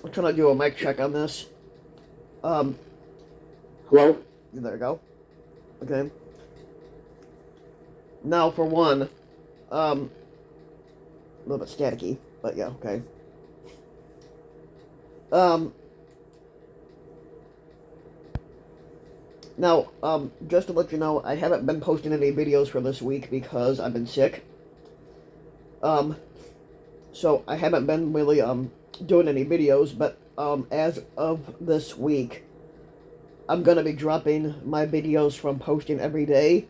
I'm trying to do a mic check on this. Um, Hello? there you go. Okay. Now, for one, a little bit staticky, but yeah, okay. Um, just to let you know, I haven't been posting any videos for this week because I've been sick. Um, so I haven't been really, doing any videos, but, as of this week, I'm gonna be dropping my videos from posting every day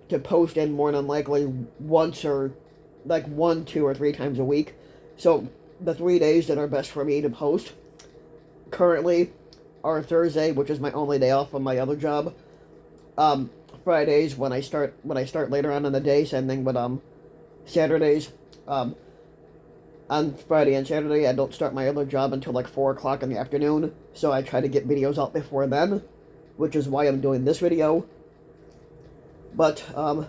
to posting more than likely once or, like, 1, 2, or 3 times a week. So, the 3 days that are best for me to post currently are Thursday, which is my only day off from my other job. Um, Fridays when I start later on in the day, same thing with Saturdays. Um, on Friday and Saturday, I don't start my other job until like 4 o'clock in the afternoon, so I try to get videos out before then, which is why I'm doing this video. But now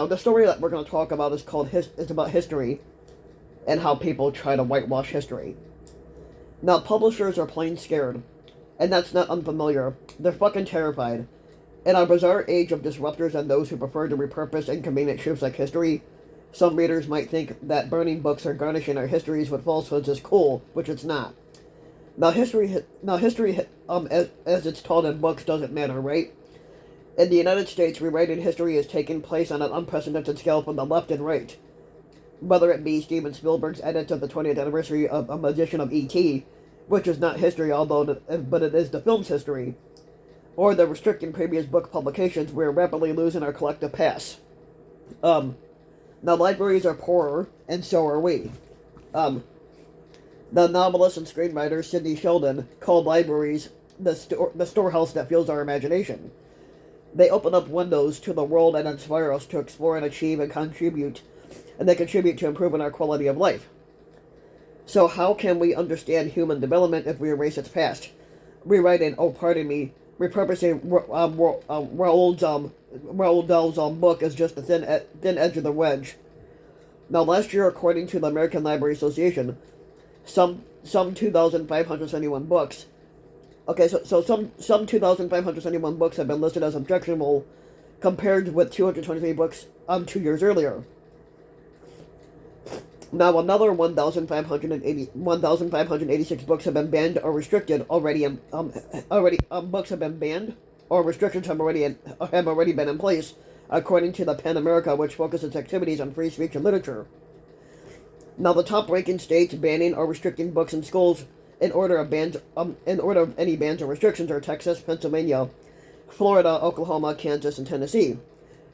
the story that we're going to talk about is it's about history and how people try to whitewash history. Now, publishers are plain scared, and that's not unfamiliar. They're fucking terrified. In our bizarre age of disruptors and those who prefer to repurpose inconvenient truths like history, some readers might think that burning books or garnishing our histories with falsehoods is cool, which it's not. History, as it's taught in books, doesn't matter, right? In the United States, rewriting history is taking place on an unprecedented scale from the left and right. Whether it be Steven Spielberg's edit of the 20th anniversary of a edition of E.T., which is not history, but it is the film's history, or the restricting previous book publications, we're rapidly losing our collective past. Now libraries are poorer, and so are we. The novelist and screenwriter Sidney Sheldon called libraries the storehouse that fuels our imagination. They open up windows to the world and inspire us to explore and achieve and contribute, and they contribute to improving our quality of life. So how can we understand human development if we erase its past? Rewriting, repurposing Roald Dahl's book is just a thin edge of the wedge. Now, last year, according to the American Library Association, some 2,571 books. Okay, so some 2,571 books have been listed as objectionable, compared with 223 books 2 years earlier. Now, another 1,586 books have been banned or restricted already. Books have been banned or restrictions have already been in place, according to the PEN America, which focuses activities on free speech and literature. Now, the top-ranking states banning or restricting books in schools in order of any bans or restrictions are Texas, Pennsylvania, Florida, Oklahoma, Kansas, and Tennessee.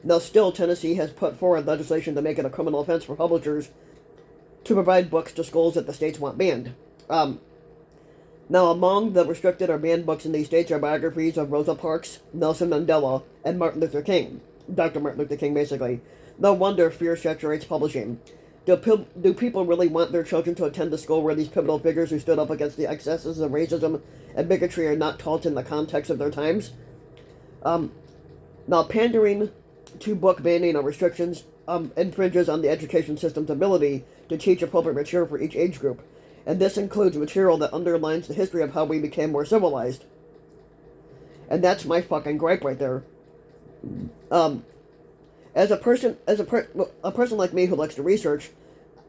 Now, still, Tennessee has put forward legislation to make it a criminal offense for publishers to provide books to schools that the states want banned. Now, among the restricted or banned books in these states are biographies of Rosa Parks, Nelson Mandela, and Martin Luther King. Dr. Martin Luther King, basically. No wonder fear saturates publishing. Do people really want their children to attend a school where these pivotal figures who stood up against the excesses of racism and bigotry are not taught in the context of their times? Now, pandering to book banning or restrictions infringes on the education system's ability to teach appropriate material for each age group, and this includes material that underlines the history of how we became more civilized. And that's my fucking gripe right there. As a person like me who likes to research,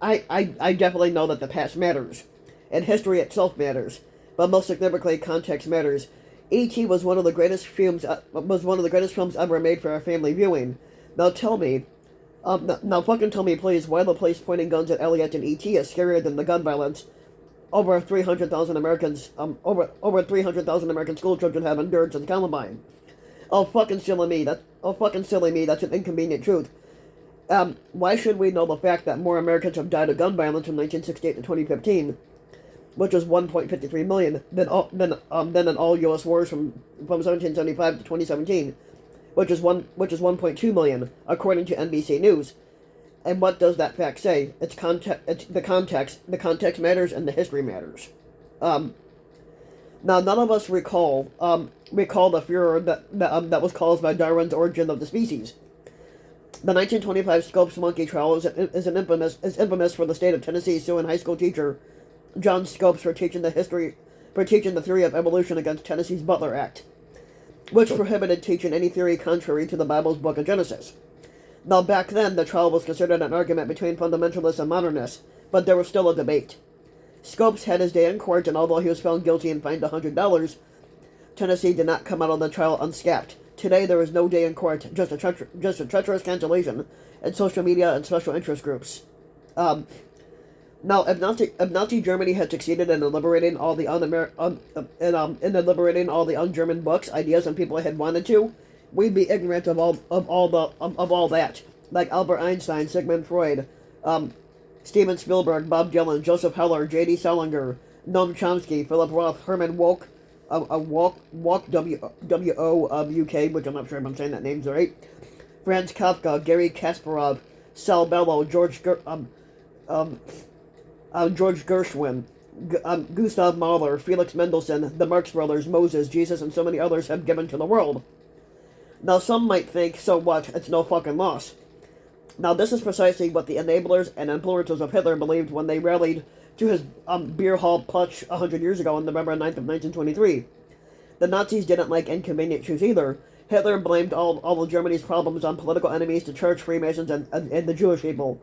I definitely know that the past matters, and history itself matters, but most significantly, context matters. E.T. was one of the greatest films ever made for our family viewing. Now tell me, fucking tell me, please, why the police pointing guns at Elliot and E.T. is scarier than the gun violence over 300,000 Americans, over 300,000 American school children have endured since Columbine. Oh fucking silly me! That's an inconvenient truth. Why should we know the fact that more Americans have died of gun violence from 1968 to 2015, which is 1.53 million, than in all U.S. wars from 1775 to 2017, which is 1.2 million, according to NBC News. And what does that fact say? It's the context. The context matters, and the history matters. Now, none of us recall the furor that was caused by Darwin's Origin of the Species. The 1925 Scopes monkey trial is infamous for the state of Tennessee suing high school teacher John Scopes for teaching the theory of evolution against Tennessee's Butler Act, which prohibited teaching any theory contrary to the Bible's book of Genesis. Now, back then, the trial was considered an argument between fundamentalists and modernists, but there was still a debate. Scopes had his day in court, and although he was found guilty and fined $100, Tennessee did not come out of the trial unscathed. Today, there is no day in court, just a treacherous cancellation, and social media and special interest groups. Now, if Nazi Germany had succeeded in liberating all the un-German books, ideas, and people it had wanted to, we'd be ignorant of all that. Like Albert Einstein, Sigmund Freud, Steven Spielberg, Bob Dylan, Joseph Heller, J.D. Salinger, Noam Chomsky, Philip Roth, Herman Wouk, W.O. of UK, which I'm not sure if I'm saying that name's right, Franz Kafka, Gary Kasparov, Sal Bellow, George Gershwin, Gustav Mahler, Felix Mendelssohn, the Marx Brothers, Moses, Jesus, and so many others have given to the world. Now, some might think, so what, it's no fucking loss. Now, this is precisely what the enablers and influencers of Hitler believed when they rallied to his beer hall putsch 100 years ago on November 9th of 1923. The Nazis didn't like inconvenient truths either. Hitler blamed all of Germany's problems on political enemies, the church, Freemasons, and the Jewish people.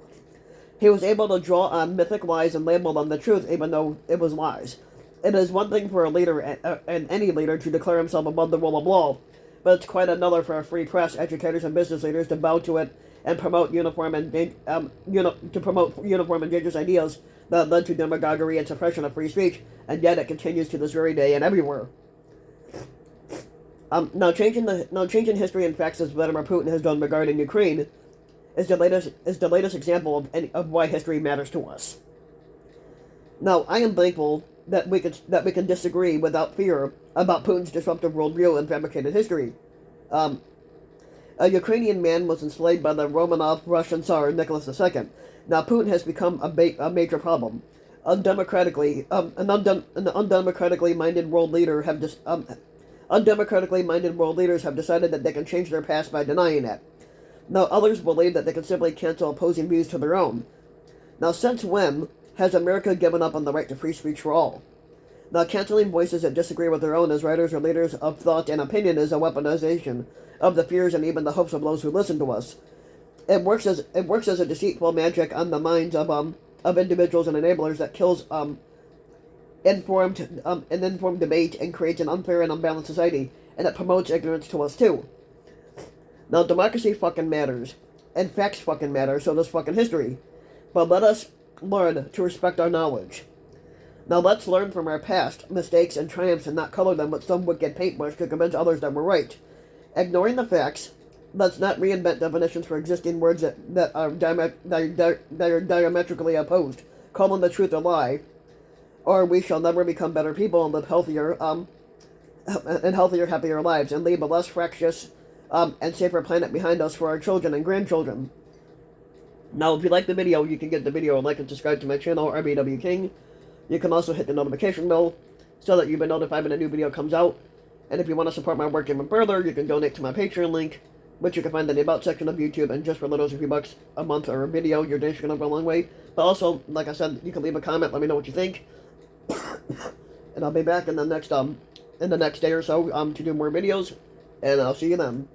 He was able to draw on mythic lies and label them the truth, even though it was lies. It is one thing for a leader, and any leader, to declare himself above the rule of law, but it's quite another for a free press, educators, and business leaders to bow to it and promote uniform and dangerous ideas that led to demagoguery and suppression of free speech, and yet it continues to this very day and everywhere. Now changing history and facts as Vladimir Putin has done regarding Ukraine is the latest example of why history matters to us. Now, I am thankful that we can disagree without fear about Putin's disruptive worldview and fabricated history. A Ukrainian man was enslaved by the Romanov Russian Tsar Nicholas II. Now, Putin has become a major problem. An undemocratically minded world leaders have decided that they can change their past by denying it. Now, others believe that they can simply cancel opposing views to their own. Now, since when has America given up on the right to free speech for all? Now, canceling voices that disagree with their own as writers or leaders of thought and opinion is a weaponization of the fears and even the hopes of those who listen to us. It works as a deceitful magic on the minds of individuals and enablers that kills informed debate and creates an unfair and unbalanced society, and it promotes ignorance to us too. Now, democracy fucking matters, and facts fucking matter, so does fucking history. But let us learn to respect our knowledge. Now, let's learn from our past mistakes and triumphs and not color them with some wicked paintbrush to convince others that we're right. Ignoring the facts, let's not reinvent definitions for existing words that are diametrically opposed, calling the truth a lie, or we shall never become better people and live healthier, happier lives, and leave a less fractious and safer planet behind us for our children and grandchildren. Now, if you like the video, you can give the video a like and subscribe to my channel, RBW King. You can also hit the notification bell so that you've been notified when a new video comes out. And if you want to support my work even further, you can donate to my Patreon link, which you can find in the About section of YouTube, and just for little as a few bucks a month or a video, your donation can go a long way. But also, like I said, you can leave a comment, let me know what you think. And I'll be back in the next day or so to do more videos, and I'll see you then.